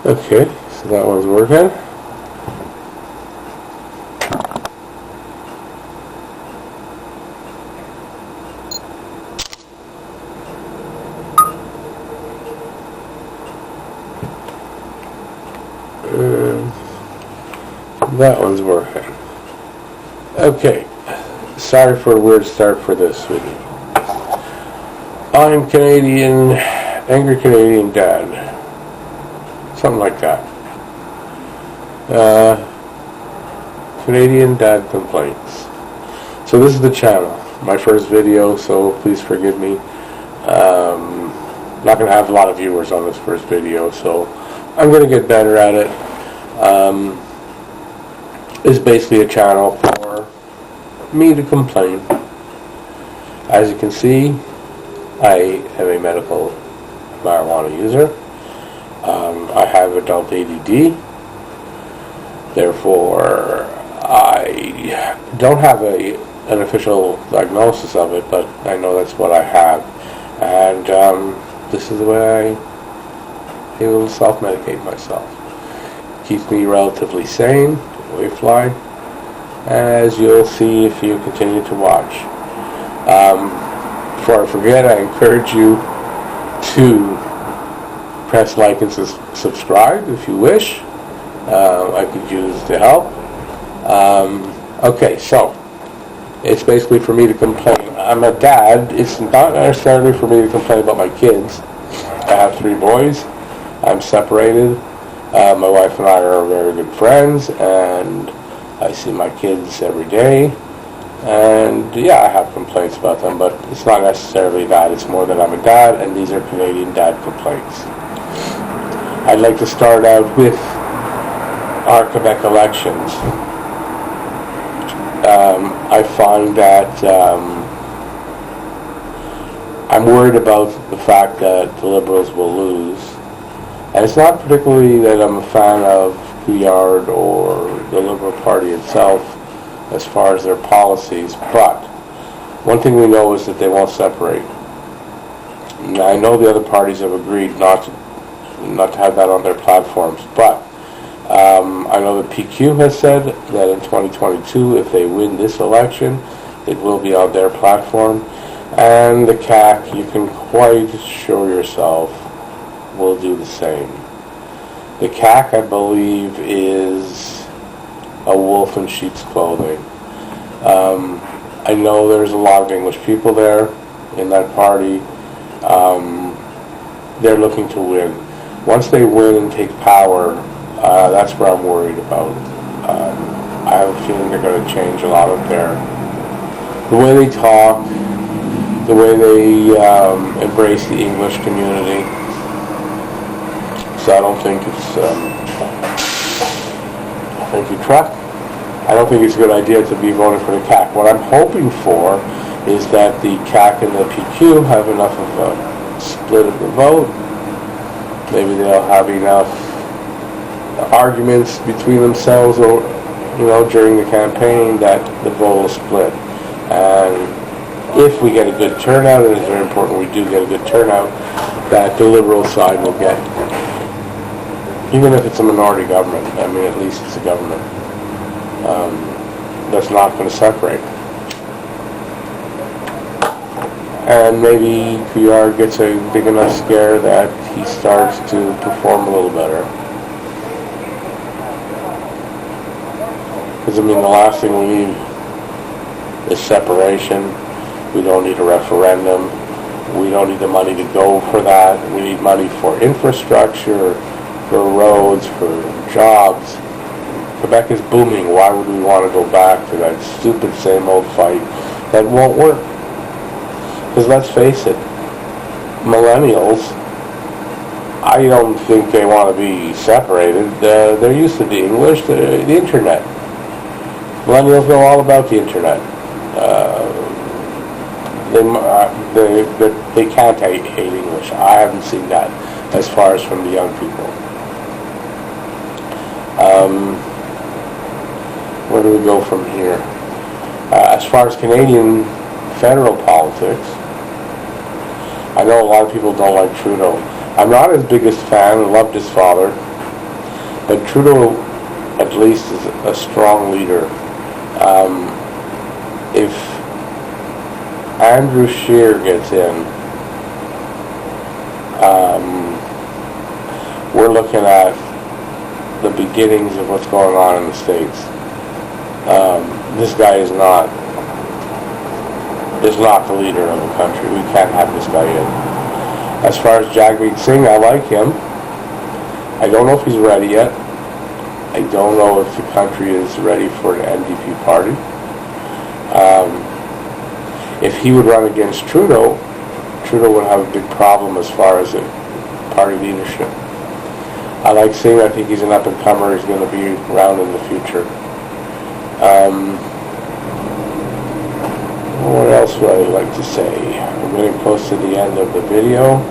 Okay, so that one's working. That one's working. Okay, sorry for a weird start for this video. I'm Canadian, angry Canadian dad. Something like that. Canadian dad complaints. So this is the channel. My first video, so please forgive me. Not going to have a lot of viewers on this first video, so I'm going to get better at it. It's basically a channel for me to complain. As you can see, I am a medical marijuana user. I have adult ADD. Therefore, I don't have an official diagnosis of it, but I know that's what I have. And this is the way I'm able to self-medicate myself. Keeps me relatively sane, away fly, as you'll see if you continue to watch. Before I forget, I encourage you to press like and subscribe if you wish. I could use the help. Okay, so it's basically for me to complain. I'm a dad. It's not necessarily for me to complain about my kids. I have 3 boys. I'm separated. My wife and I are very good friends, and I see my kids every day. And yeah, I have complaints about them, but it's not necessarily that. It's more that I'm a dad, and these are Canadian dad complaints. I'd like to start out with our Quebec elections. I find that I'm worried about the fact that the Liberals will lose. And it's not particularly that I'm a fan of Couillard or the Liberal Party itself as far as their policies, but one thing we know is that they won't separate. And I know the other parties have agreed not to have that on their platforms, but I know that PQ has said that in 2022, if they win this election, it will be on their platform, and the CAQ, you can quite assure yourself, will do the same. The CAQ, I believe, is a wolf in sheep's clothing. I know there's a lot of English people there in that party. They're looking to win. Once they win and take power, that's where I'm worried about. I have a feeling they're going to change a lot of the way they talk, the way they embrace the English community. So I don't think it's, thank you, truck. I don't think it's a good idea to be voting for the CAQ. What I'm hoping for is that the CAQ and the PQ have enough of a split of the vote. Maybe they'll have enough arguments between themselves or, during the campaign that the vote will split. And if we get a good turnout, and it's very important we do get a good turnout, that the Liberal side will get. Even if it's a minority government, I mean, at least it's a government that's not going to separate. And maybe Couillard gets a big enough scare that he starts to perform a little better. Because, the last thing we need is separation. We don't need a referendum. We don't need the money to go for that. We need money for infrastructure, for roads, for jobs. Quebec is booming. Why would we want to go back to that stupid same old fight that won't work? Because let's face it, millennials, I don't think they want to be separated. They're used to the English, the internet. Millennials know all about the internet. They can't hate English. I haven't seen that as far as from the young people. Where do we go from here? As far as Canadian federal politics, I know a lot of people don't like Trudeau. I'm not his biggest fan. I loved his father. but Trudeau at least is a strong leader. If Andrew Scheer gets in, we're looking at the beginnings of what's going on in the States. This guy is not the leader of the country. We can't have this guy in. As far as Jagmeet Singh, I like him. I don't know if he's ready yet. I don't know if the country is ready for an NDP party. If he would run against Trudeau, Trudeau would have a big problem as far as the party leadership. I like Singh. I think he's an up-and-comer. He's going to be around in the future. What else would I like to say? I'm getting close to the end of the video.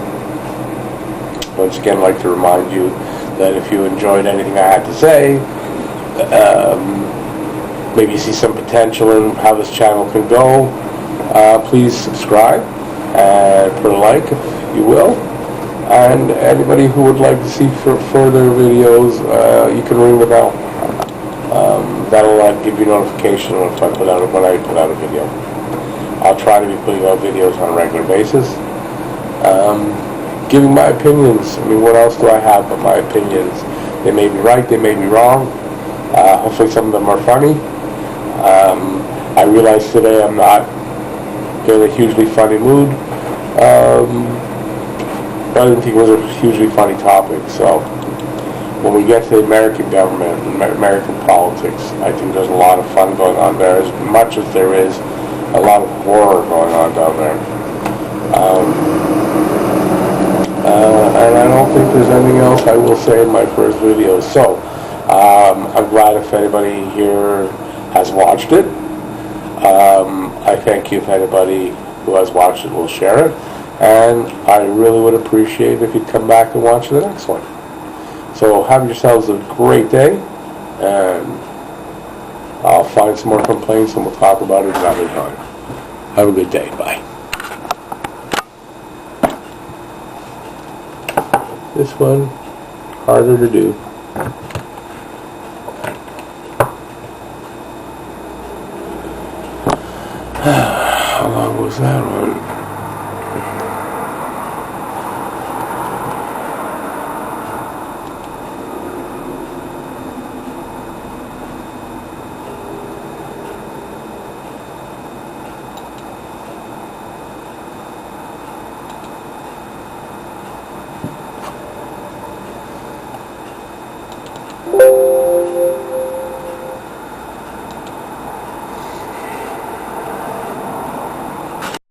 Once again, I'd like to remind you that if you enjoyed anything I had to say, maybe you see some potential in how this channel can go, please subscribe and put a like if you will. And anybody who would like to see further videos, you can ring the bell. That'll give you notification when I put out a video. I'll try to be putting out videos on a regular basis. Giving my opinions. I mean, what else do I have but my opinions? They may be right, they may be wrong. Hopefully some of them are funny. I realize today I'm not in a hugely funny mood. I didn't think it was a hugely funny topic. So when we get to the American government, American politics, I think there's a lot of fun going on there, as much as there is a lot of horror going on down there. And I don't think there's anything else I will say in my first video. So I'm glad if anybody here has watched it. I thank you if anybody who has watched it will share it. And I really would appreciate it if you'd come back and watch the next one. So have yourselves a great day, and I'll find some more complaints and we'll talk about it another time. Have a good day. Bye. This one, harder to do. How long was that one?